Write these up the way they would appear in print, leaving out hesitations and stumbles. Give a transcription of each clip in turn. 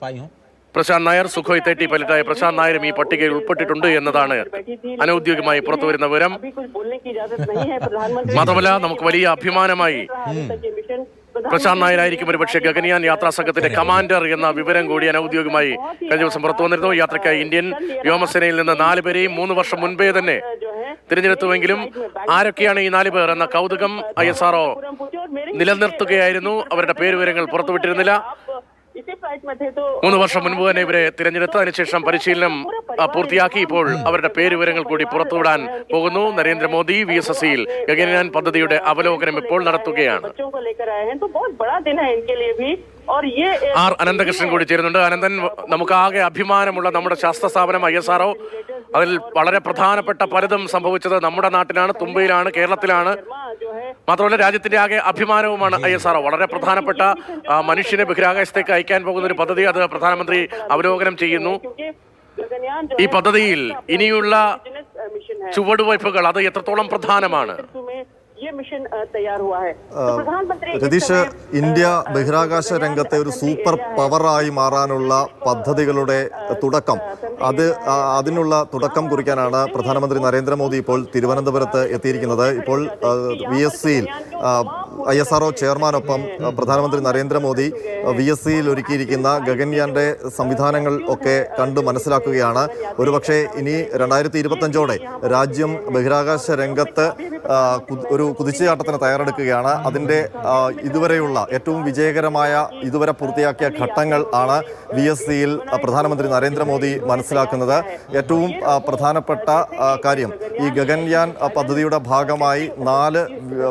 पाई हूँ। പ്രശാന്ത് നായർ സുഖോയ് 30 പൈലറ്റായ പ്രശാന്ത് നായരും ഈ പട്ടികയിൽ ഉൾപ്പെട്ടിട്ടുണ്ട് എന്നതാണ് അനൌദ്യോഗികമായി പുറത്തുവരുന്ന വിവരം. മാത്രമല്ല നമുക്ക് വലിയ അഭിമാനമായി പ്രശാന്ത് നായരായിരിക്കും ഒരുപക്ഷെ ഗഗൻയാൻ യാത്രാ സംഘത്തിന്റെ കമാൻഡർ എന്ന വിവരം കൂടി അനൌദ്യോഗികമായി കഴിഞ്ഞ ദിവസം പുറത്തു വന്നിരുന്നു. യാത്രയ്ക്കായി ഇന്ത്യൻ വ്യോമസേനയിൽ നിന്ന് 4 പേരെയും 3 വർഷം മുൻപേ തന്നെ തിരഞ്ഞെടുത്തുവെങ്കിലും ആരൊക്കെയാണ് ഈ 4 പേർ എന്ന കൗതുകം ISRO നിലനിർത്തുകയായിരുന്നു. അവരുടെ പേരുവിവരങ്ങൾ പുറത്തുവിട്ടിരുന്നില്ല. 3 വർഷം മുൻപ് തന്നെ ഇവരെ തിരഞ്ഞെടുത്ത് അതിനുശേഷം പരിശീലനം പൂർത്തിയാക്കി ഇപ്പോൾ അവരുടെ പേരുവിവരങ്ങൾ കൂടി പുറത്തുവിടാൻ പോകുന്നു. നരേന്ദ്രമോദി VSSയിൽ ഗഗൻയാൻ പദ്ധതിയുടെ അവലോകനം ഇപ്പോൾ നടത്തുകയാണ്. അനന്തകൃഷ്ണൻ കൂടി ചേരുന്നുണ്ട്. അനന്തൻ, നമുക്ക് ആകെ അഭിമാനമുള്ള നമ്മുടെ ശാസ്ത്ര സ്ഥാപനം ISRO, അതിൽ വളരെ പ്രധാനപ്പെട്ട പലതും സംഭവിച്ചത് നമ്മുടെ നാട്ടിലാണ്, തുമ്പയിലാണ്, കേരളത്തിലാണ്. മാത്രമല്ല രാജ്യത്തിന്റെ ആകെ അഭിമാനവുമാണ് ISRO. വളരെ പ്രധാനപ്പെട്ട മനുഷ്യനെ ബഹിരാകാശത്തേക്ക് അയക്കാൻ പോകുന്ന ഒരു പദ്ധതി, അത് പ്രധാനമന്ത്രി അവലോകനം ചെയ്യുന്നു. ഈ പദ്ധതിയിൽ ഇനിയുള്ള ചുവടുവയ്പ്പുകൾ അത് എത്രത്തോളം പ്രധാനമാണ്? രതീഷ്, ഇന്ത്യ ബഹിരാകാശ രംഗത്തെ ഒരു സൂപ്പർ പവറായി മാറാനുള്ള പദ്ധതികളുടെ തുടക്കം, അതിനുള്ള തുടക്കം കുറിക്കാനാണ് പ്രധാനമന്ത്രി നരേന്ദ്രമോദി ഇപ്പോൾ തിരുവനന്തപുരത്ത് എത്തിയിരിക്കുന്നത്. ഇപ്പോൾ VSCയിൽ ISRO ചെയർമാനൊപ്പം പ്രധാനമന്ത്രി നരേന്ദ്രമോദി VSCയിൽ ഒരുക്കിയിരിക്കുന്ന ഗഗൻയാന്റെ സംവിധാനങ്ങൾ ഒക്കെ കണ്ടു മനസ്സിലാക്കുകയാണ്. ഒരുപക്ഷെ ഇനി 2025ഓടെ രാജ്യം ബഹിരാകാശ രംഗത്ത് ഒരു കുതിച്ചുചാട്ടത്തിന് തയ്യാറെടുക്കുകയാണ്. അതിൻ്റെ ഇതുവരെയുള്ള ഏറ്റവും വിജയകരമായ ഇതുവരെ പൂർത്തിയാക്കിയ ഘട്ടങ്ങൾ ആണ് VSCയിൽ പ്രധാനമന്ത്രി നരേന്ദ്രമോദി മനസ്സിലാക്കുന്നത്. ഏറ്റവും പ്രധാനപ്പെട്ട കാര്യം, ഈ ഗഗൻയാൻ പദ്ധതിയുടെ ഭാഗമായി 4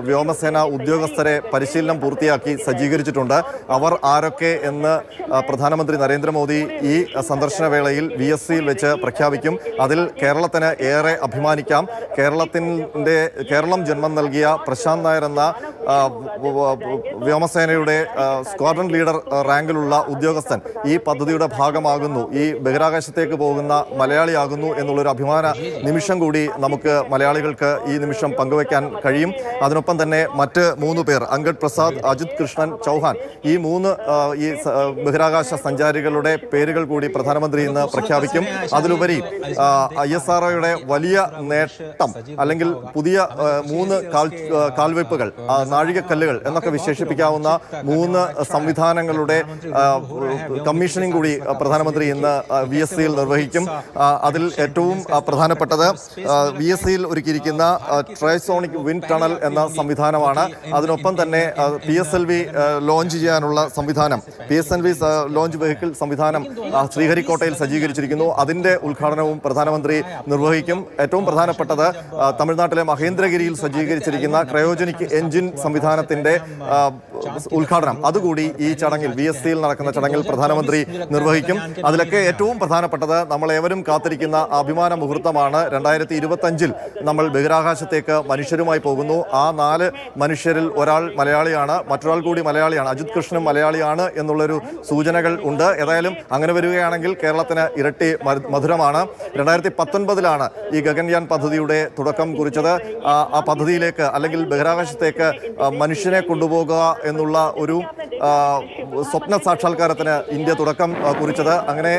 വ്യോമസേന ഉദ്യോഗസ്ഥരെ പരിശീലനം പൂർത്തിയാക്കി സജ്ജീകരിച്ചിട്ടുണ്ട്. അവർ ആരൊക്കെ എന്ന് പ്രധാനമന്ത്രി നരേന്ദ്രമോദി ഈ സന്ദർശന വേളയിൽ VSCയിൽ വെച്ച് പ്രഖ്യാപിക്കും. അതിൽ കേരളത്തിന് ഏറെ അഭിമാനിക്കാം. കേരളം ജന്മം നൽകിയ പ്രശാന്ത് നായർ എന്ന വ്യോമസേനയുടെ സ്ക്വാഡ്രൺ ലീഡർ റാങ്കിലുള്ള ഉദ്യോഗസ്ഥൻ ഈ പദ്ധതിയുടെ ഭാഗമാകുന്നു, ഈ ബഹിരാകാശത്തേക്ക് പോകുന്ന മലയാളിയാകുന്നു എന്നുള്ളൊരു അഭിമാന നിമിഷം കൂടി നമുക്ക് മലയാളികൾക്ക് ഈ നിമിഷം പങ്കുവയ്ക്കാൻ കഴിയും. അതിനൊപ്പം തന്നെ മറ്റ് 3 പേർ, അങ്കഡ് പ്രസാദ്, അജിത് കൃഷ്ണൻ, ചൗഹാൻ, ഈ 3 ഈ ബഹിരാകാശ സഞ്ചാരികളുടെ പേരുകൾ കൂടി പ്രധാനമന്ത്രി ഇന്ന് പ്രഖ്യാപിക്കും. അതിലുപരി ISROയുടെ വലിയ നേട്ടം, അല്ലെങ്കിൽ പുതിയ 3 കാൽവയ്പ്പുകൾ, നാഴികക്കല്ലുകൾ എന്നൊക്കെ വിശേഷിപ്പിക്കാവുന്ന 3 സംവിധാനങ്ങളുടെ കമ്മീഷനിങ് കൂടി പ്രധാനമന്ത്രി ഇന്ന് VSCയിൽ നിർവഹിക്കും. അതിൽ ഏറ്റവും പ്രധാനപ്പെട്ടത് VSCയിൽ ഒരുക്കിയിരിക്കുന്ന ട്രൈസോണിക് വിൻഡ് ടണൽ എന്ന സംവിധാനമാണ്. അതിനൊപ്പം തന്നെ PSLV ലോഞ്ച് ചെയ്യാനുള്ള സംവിധാനം, PSLV ലോഞ്ച് വെഹിക്കിൾ സംവിധാനം ശ്രീഹരിക്കോട്ടയിൽ സജ്ജീകരിച്ചിരിക്കുന്നു. അതിൻ്റെ ഉദ്ഘാടനവും പ്രധാനമന്ത്രി നിർവഹിക്കും. ഏറ്റവും പ്രധാനപ്പെട്ടത് തമിഴ്നാട്ടിലെ മഹേന്ദ്രഗിരിയിൽ സജ്ജീകരിച്ചിരിക്കുന്ന ക്രയോജനിക് എഞ്ചിൻ സംവിധാനത്തിന്റെ ഉദ്ഘാടനം അതുകൂടി ഈ ചടങ്ങിൽ, VSCയിൽ നടക്കുന്ന ചടങ്ങിൽ പ്രധാനമന്ത്രി നിർവഹിക്കും. അതിലൊക്കെ ഏറ്റവും പ്രധാനപ്പെട്ടത്, നമ്മളേവരും കാത്തിരിക്കുന്ന അഭിമാന മുഹൂർത്തമാണ്. 2025-ൽ നമ്മൾ ബഹിരാകാശത്തേക്ക് മനുഷ്യരുമായി പോകുന്നു. ആ 4 മനുഷ്യരിൽ ഒരാൾ മലയാളിയാണ്, മറ്റൊരാൾ കൂടി മലയാളിയാണ്, അജിത് കൃഷ്ണൻ മലയാളിയാണ് എന്നുള്ളൊരു സൂചനകൾ ഉണ്ട്. ഏതായാലും അങ്ങനെ വരികയാണെങ്കിൽ കേരളത്തിന് ഇരട്ടി മധുരമാണ്. 2019-ലാണ് ഈ ഗഗൻയാൻ പദ്ധതിയുടെ തുടക്കം കുറിച്ചത്. ആ പദ്ധതിയിലേക്ക്, അല്ലെങ്കിൽ ബഹിരാകാശത്തേക്ക് മനുഷ്യനെ കൊണ്ടുപോകുക എന്നുള്ള ഒരു സ്വപ്ന സാക്ഷാത്കാരത്തിന് ഇന്ത്യ തുടക്കം കുറിച്ചത്. അങ്ങനെ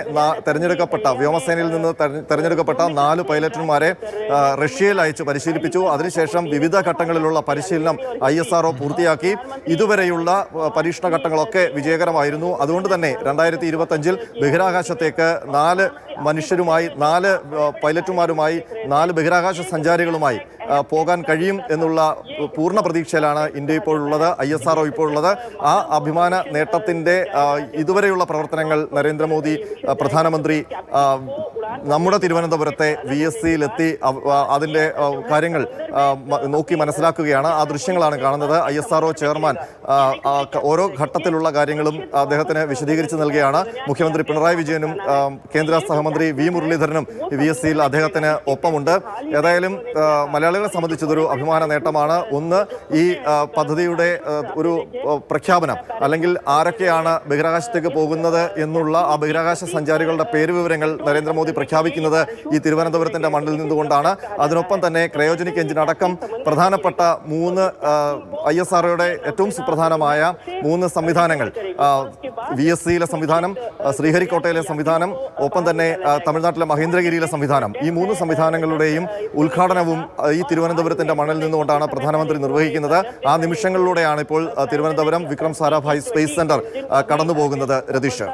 തെരഞ്ഞെടുക്കപ്പെട്ട, വ്യോമസേനയിൽ നിന്ന് തെരഞ്ഞെടുക്കപ്പെട്ട 4 പൈലറ്റുമാരെ റഷ്യയിൽ അയച്ച് പരിശീലിപ്പിച്ചു. അതിനുശേഷം വിവിധ ഘട്ടങ്ങളിലുള്ള പരിശീലനം ISRO പൂർത്തിയാക്കി. ഇതുവരെയുള്ള പരീക്ഷണ ഘട്ടങ്ങളൊക്കെ വിജയകരമായിരുന്നു. അതുകൊണ്ട് തന്നെ 2025-ൽ ബഹിരാകാശത്തേക്ക് 4 മനുഷ്യരുമായി, 4 പൈലറ്റുമാരുമായി, 4 ബഹിരാകാശ സഞ്ചാരികളുമായി പോകാൻ കഴിയും എന്നുള്ള പൂർണ്ണ പ്രതീക്ഷയിലാണ് ഇന്ത്യ ഇപ്പോഴുള്ളത്, ISRO ഇപ്പോഴുള്ളത്. ആ അഭിമാന നേട്ടത്തിൻ്റെ ഇതുവരെയുള്ള പ്രവർത്തനങ്ങൾ നരേന്ദ്രമോദി പ്രധാനമന്ത്രി നമ്മുടെ തിരുവനന്തപുരത്തെ VSCയിലെത്തി അതിൻ്റെ കാര്യങ്ങൾ നോക്കി മനസ്സിലാക്കുകയാണ്. ആ ദൃശ്യങ്ങളാണ് കാണുന്നത്. ISRO ചെയർമാൻ ഓരോ ഘട്ടത്തിലുള്ള കാര്യങ്ങളും അദ്ദേഹത്തിന് വിശദീകരിച്ച് നൽകുകയാണ്. മുഖ്യമന്ത്രി പിണറായി വിജയനും കേന്ദ്ര സഹമന്ത്രി V മുരളീധരനും VSCയിൽ അദ്ദേഹത്തിന് ഒപ്പമുണ്ട്. ഏതായാലും മലയാളികളെ സംബന്ധിച്ചതൊരു അഭിമാന നേട്ടമാണ്. ഒന്ന്, ഈ പദ്ധതിയുടെ ഒരു പ്രഖ്യാപനം, അല്ലെങ്കിൽ ആരൊക്കെയാണ് ബഹിരാകാശത്തേക്ക് പോകുന്നത് എന്നുള്ള ആ ബഹിരാകാശ സഞ്ചാരികളുടെ പേരുവിവരങ്ങൾ നരേന്ദ്രമോദി പ്രഖ്യാപിക്കുന്നത് ഈ തിരുവനന്തപുരത്തിന്റെ മണ്ണിൽ നിന്നുകൊണ്ടാണ്. അതിനൊപ്പം തന്നെ ക്രയോജനിക് എഞ്ചിൻ അടക്കം പ്രധാനപ്പെട്ട 3 ISROയുടെ ഏറ്റവും സുപ്രധാനമായ 3 സംവിധാനങ്ങൾ, VSCയിലെ സംവിധാനം, ശ്രീഹരിക്കോട്ടയിലെ സംവിധാനം, ഒപ്പം തന്നെ തമിഴ്നാട്ടിലെ മഹേന്ദ്രഗിരിയിലെ സംവിധാനം, ഈ 3 സംവിധാനങ്ങളുടെയും ഉദ്ഘാടനവും ഈ തിരുവനന്തപുരത്തിന്റെ മണ്ണിൽ നിന്നുകൊണ്ടാണ് പ്രധാനമന്ത്രി നിർവഹിക്കുന്നത്. ആ നിമിഷങ്ങളിലൂടെയാണ് ഇപ്പോൾ തിരുവനന്തപുരം വിക്രം സാരാഭായ് സ്പേസ് സെന്റർ കടന്നു പോകുന്നത്. രതീഷ്.